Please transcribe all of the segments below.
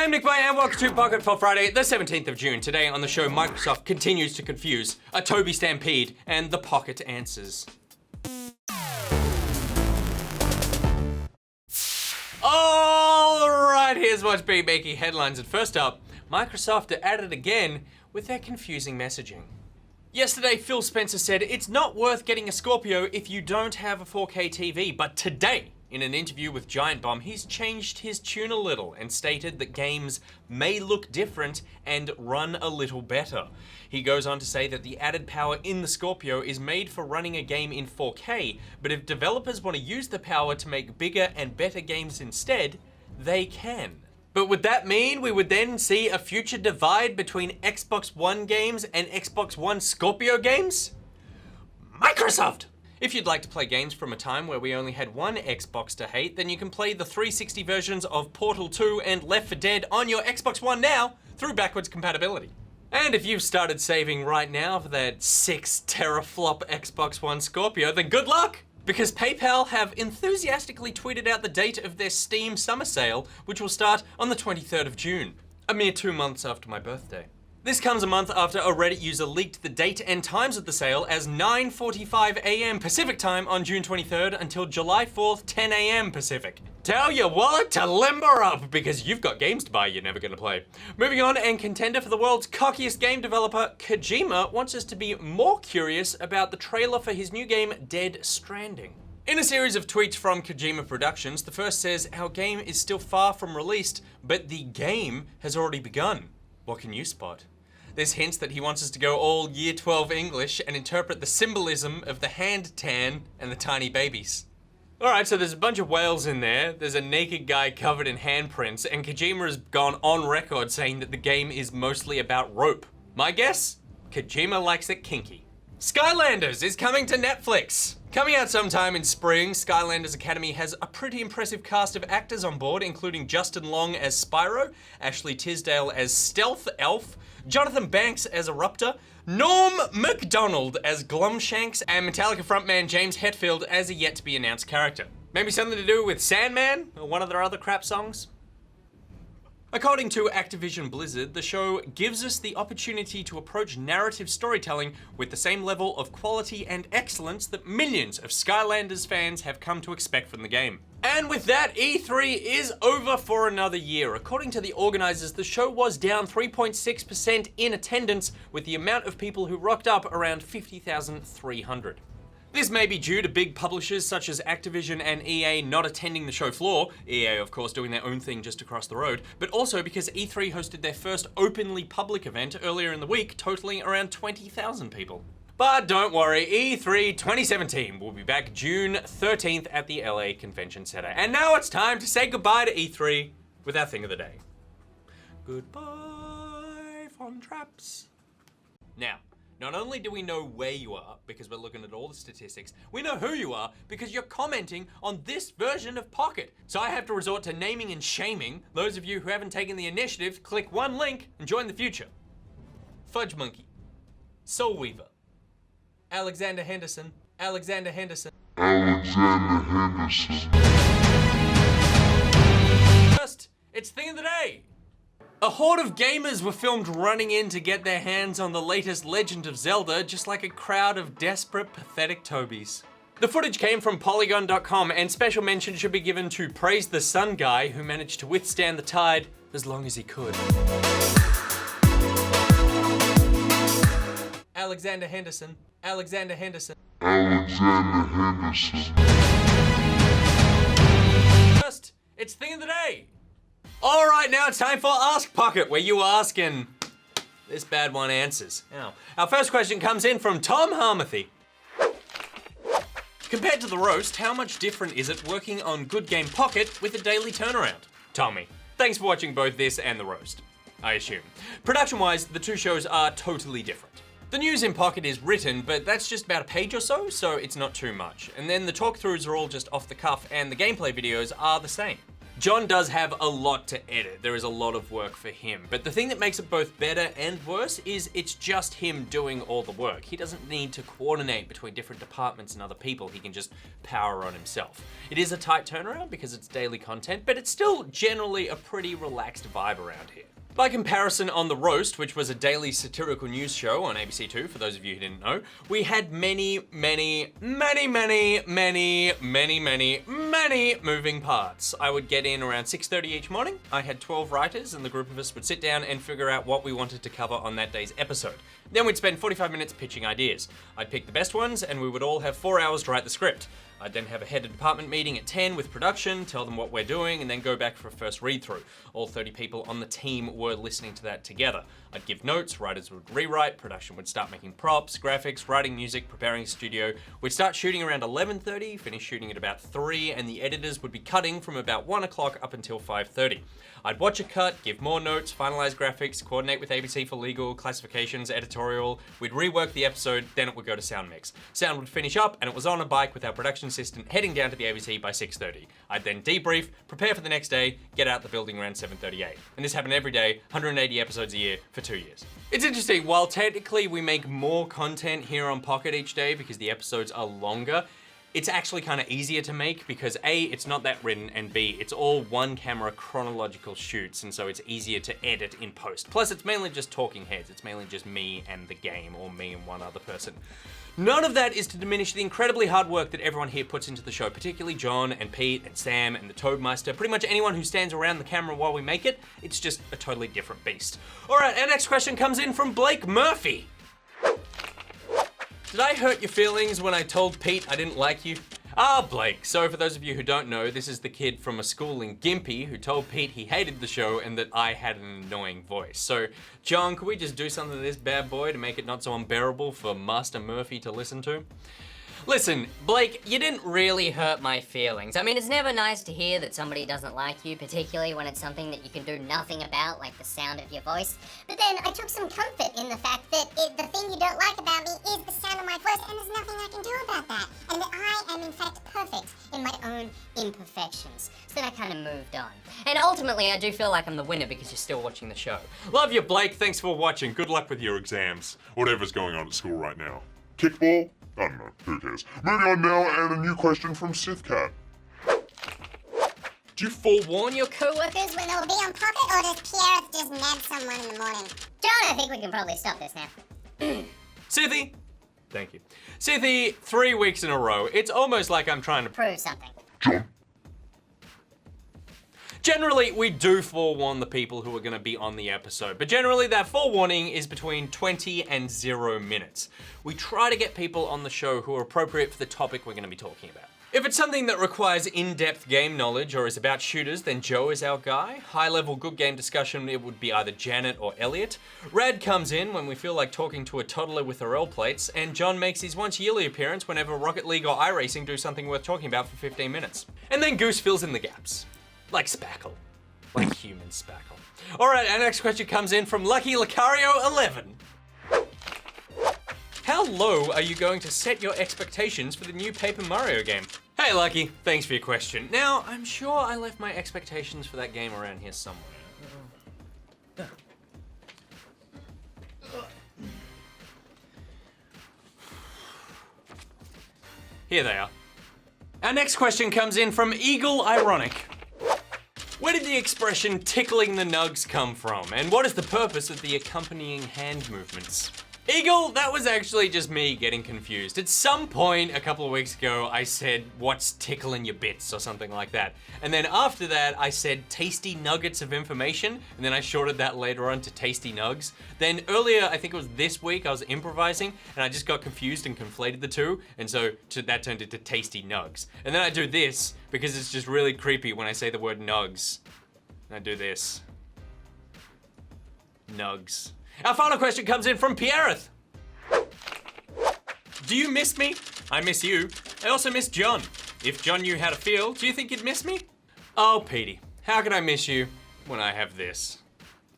I'm NichBoy and welcome to Pocket for Friday, the 17th of June. Today on the show, Microsoft continues to confuse, a Toby stampede, and the Pocket answers. Alright, here's what's been making headlines. And first up, Microsoft are at it again with their confusing messaging. Yesterday, Phil Spencer said it's not worth getting a Scorpio if you don't have a 4K TV, but today, in an interview with Giant Bomb, he's changed his tune a little and stated that games may look different and run a little better. He goes on to say that the added power in the Scorpio is made for running a game in 4K, but if developers want to use the power to make bigger and better games instead, they can. But would that mean we would then see a future divide between Xbox One games and Xbox One Scorpio games? Microsoft! If you'd like to play games from a time where we only had one Xbox to hate, then you can play the 360 versions of Portal 2 and Left 4 Dead on your Xbox One now through backwards compatibility. And if you've started saving right now for that 6 teraflop Xbox One Scorpio, then good luck! Because PayPal have enthusiastically tweeted out the date of their Steam summer sale, which will start on the 23rd of June, a mere 2 months after my birthday. This comes a month after a Reddit user leaked the date and times of the sale as 9:45 a.m. Pacific time on June 23rd until July 4th, 10 a.m. Pacific. Tell your wallet to limber up because you've got games to buy you're never gonna play. Moving on, and contender for the world's cockiest game developer, Kojima wants us to be more curious about the trailer for his new game, Dead Stranding. In a series of tweets from Kojima Productions, the first says, "Our game is still far from released, but the game has already begun. What can you spot?" This hints that he wants us to go all Year 12 English and interpret the symbolism of the hand tan and the tiny babies. Alright, so there's a bunch of whales in there, there's a naked guy covered in handprints, and Kojima has gone on record saying that the game is mostly about rope. My guess? Kojima likes it kinky. Skylanders is coming to Netflix! Coming out sometime in spring, Skylanders Academy has a pretty impressive cast of actors on board, including Justin Long as Spyro, Ashley Tisdale as Stealth Elf, Jonathan Banks as Eruptor, Norm MacDonald as Glumshanks, and Metallica frontman James Hetfield as a yet-to-be-announced character. Maybe something to do with Sandman, or one of their other crap songs? According to Activision Blizzard, the show gives us the opportunity to approach narrative storytelling with the same level of quality and excellence that millions of Skylanders fans have come to expect from the game. And with that, E3 is over for another year. According to the organizers, the show was down 3.6% in attendance, with the amount of people who rocked up around 50,300. This may be due to big publishers such as Activision and EA not attending the show floor, EA of course doing their own thing just across the road, but also because E3 hosted their first openly public event earlier in the week, totaling around 20,000 people. But don't worry, E3 2017 will be back June 13th at the LA Convention Center. And now it's time to say goodbye to E3 with our thing of the day. Goodbye, Fun Traps. Now, not only do we know where you are, because we're looking at all the statistics, we know who you are because you're commenting on this version of Pocket. So I have to resort to naming and shaming those of you who haven't taken the initiative. Click one link and join the future. Fudge Monkey, Soul Weaver, Alexander Henderson, Alexander Henderson, Alexander Henderson. First, it's Thing of the Day. A horde of gamers were filmed running in to get their hands on the latest Legend of Zelda, just like a crowd of desperate, pathetic Tobys. The footage came from Polygon.com, and special mention should be given to Praise the Sun Guy, who managed to withstand the tide as long as he could. Alexander Henderson, Alexander Henderson, Alexander Henderson. First, it's Thing of the Day. All right, now it's time for Ask Pocket, where you ask and this bad one answers. Now, our first question comes in from Tom Harmathy. Compared to the roast, how much different is it working on Good Game Pocket with a daily turnaround? Tommy, thanks for watching both this and the roast, I assume. Production-wise, the two shows are totally different. The news in Pocket is written, but that's just about a page or so, so it's not too much. And then the talk-throughs are all just off the cuff, and the gameplay videos are the same. John does have a lot to edit. There is a lot of work for him. But the thing that makes it both better and worse is it's just him doing all the work. He doesn't need to coordinate between different departments and other people. He can just power on himself. It is a tight turnaround because it's daily content, but it's still generally a pretty relaxed vibe around here. By comparison, on The Roast, which was a daily satirical news show on ABC2, for those of you who didn't know, we had many moving parts. I would get in around 6:30 each morning. I had 12 writers, and the group of us would sit down and figure out what we wanted to cover on that day's episode. Then we'd spend 45 minutes pitching ideas. I'd pick the best ones, and we would all have 4 hours to write the script. I'd then have a head of department meeting at 10 with production, tell them what we're doing, and then go back for a first read-through. All 30 people on the team were listening to that together. I'd give notes, writers would rewrite, production would start making props, graphics, writing music, preparing a studio. We'd start shooting around 11:30, finish shooting at about 3, and the editors would be cutting from about 1 o'clock up until 5:30. I'd watch a cut, give more notes, finalize graphics, coordinate with ABC for legal, classifications, editorial. We'd rework the episode, then it would go to sound mix. Sound would finish up, and it was on a bike with our production assistant heading down to the ABC by 6:30. I'd then debrief, prepare for the next day, get out the building around 7:38. And this happened every day, 180 episodes a year for 2 years. It's interesting, while technically we make more content here on Pocket each day because the episodes are longer, it's actually kind of easier to make because A, it's not that written, and B, it's all one camera chronological shoots, and so it's easier to edit in post. Plus, it's mainly just talking heads. It's mainly just me and the game, or me and one other person. None of that is to diminish the incredibly hard work that everyone here puts into the show, particularly John and Pete and Sam and the Toadmeister, pretty much anyone who stands around the camera while we make it. It's just a totally different beast. All right, our next question comes in from Blake Murphy. Did I hurt your feelings when I told Pete I didn't like you? Ah, Blake. So for those of you who don't know, this is the kid from a school in Gympie who told Pete he hated the show and that I had an annoying voice. So, John, could we just do something to this bad boy to make it not so unbearable for Master Murphy to listen to? Listen, Blake, you didn't really hurt my feelings. I mean, it's never nice to hear that somebody doesn't like you, particularly when it's something that you can do nothing about, like the sound of your voice. But then I took some comfort in the fact that the thing you don't like about me is the sound of my voice, and there's nothing I can do about that. And that I am, in fact, perfect in my own imperfections. So then I kind of moved on. And ultimately, I do feel like I'm the winner because you're still watching the show. Love you, Blake. Thanks for watching. Good luck with your exams. Whatever's going on at school right now. Kickball? I don't know, who cares? Moving on now, and a new question from SithCat. Do you forewarn your Co-workers when they'll be on Pocket, or does Pierre just nab someone in the morning? John, I think we can probably stop this now. Sithy? Thank you. Sithy, 3 weeks in a row. It's almost like I'm trying to Prove something. John? Generally, we do forewarn the people who are going to be on the episode, but generally that forewarning is between 20 and 0 minutes. We try to get people on the show who are appropriate for the topic we're going to be talking about. If it's something that requires in-depth game knowledge or is about shooters, then Joe is our guy. High-level good game discussion, it would be either Janet or Elliot. Rad comes in when we feel like talking to a toddler with her L plates, and John makes his once-yearly appearance whenever Rocket League or iRacing do something worth talking about for 15 minutes. And then Goose fills in the gaps. Like spackle. Like human spackle. Alright, our next question comes in from Lucky Lucario 11. How low are you going to set your expectations for the new Paper Mario game? Hey Lucky, thanks for your question. Now, I'm sure I left my expectations for that game around here somewhere. Here they are. Our next question comes in from Eagle Ironic. Where did the expression tickling the nugs come from? And what is the purpose of the accompanying hand movements? Eagle, that was actually just me getting confused. At some point a couple of weeks ago, I said, what's tickling your bits or something like that. And then after that, I said tasty nuggets of information. And then I shorted that later on to tasty nugs. Then earlier, I think it was this week, I was improvising and I just got confused and conflated the two. And so that turned into tasty nugs. And then I do this because it's just really creepy when I say the word nugs. And I do this. Nugs. Our final question comes in from Pierreth. Do you miss me? I miss you. I also miss John. If John knew how to feel, do you think you'd miss me? Oh, Petey, how could I miss you when I have this?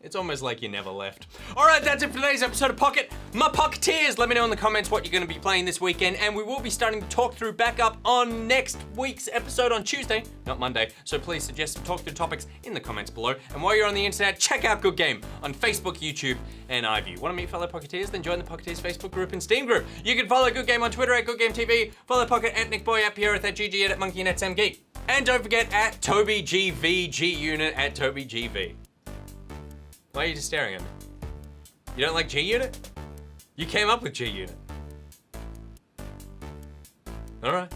It's almost like you never left. All right, that's it for today's episode of Pocket. My Pocketeers, let me know in the comments what you're going to be playing this weekend, and we will be starting to talk through back up on next week's episode on Tuesday, not Monday. So please suggest some talk through topics in the comments below. And while you're on the internet, check out Good Game on Facebook, YouTube, and iView. Want to meet fellow Pocketeers? Then join the Pocketeers Facebook group and Steam group. You can follow Good Game on Twitter at GoodGameTV, follow Pocket at NichBoy, at Pierrot, at GG, at Monkey, and at SamGeek. And don't forget at TobyGVGUnit at TobyGV. Why are you just staring at me? You don't like G-Unit? You came up with G-Unit. All right.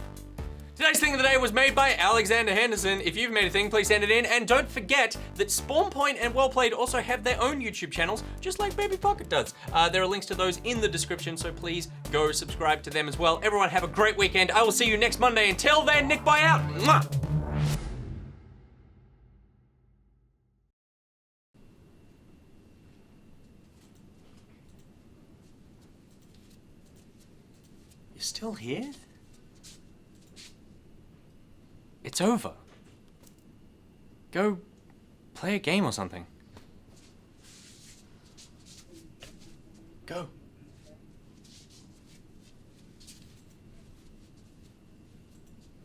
Today's thing of the day was made by Alexander Henderson. If you've made a thing, please send it in. And don't forget that Spawn Point and Well Played also have their own YouTube channels, just like Baby Pocket does. There are links to those in the description, so please go subscribe to them as well. Everyone have a great weekend. I will see you next Monday. Until then, NichBoy out. Mwah! You're still here? It's over. Go play a game or something. Go.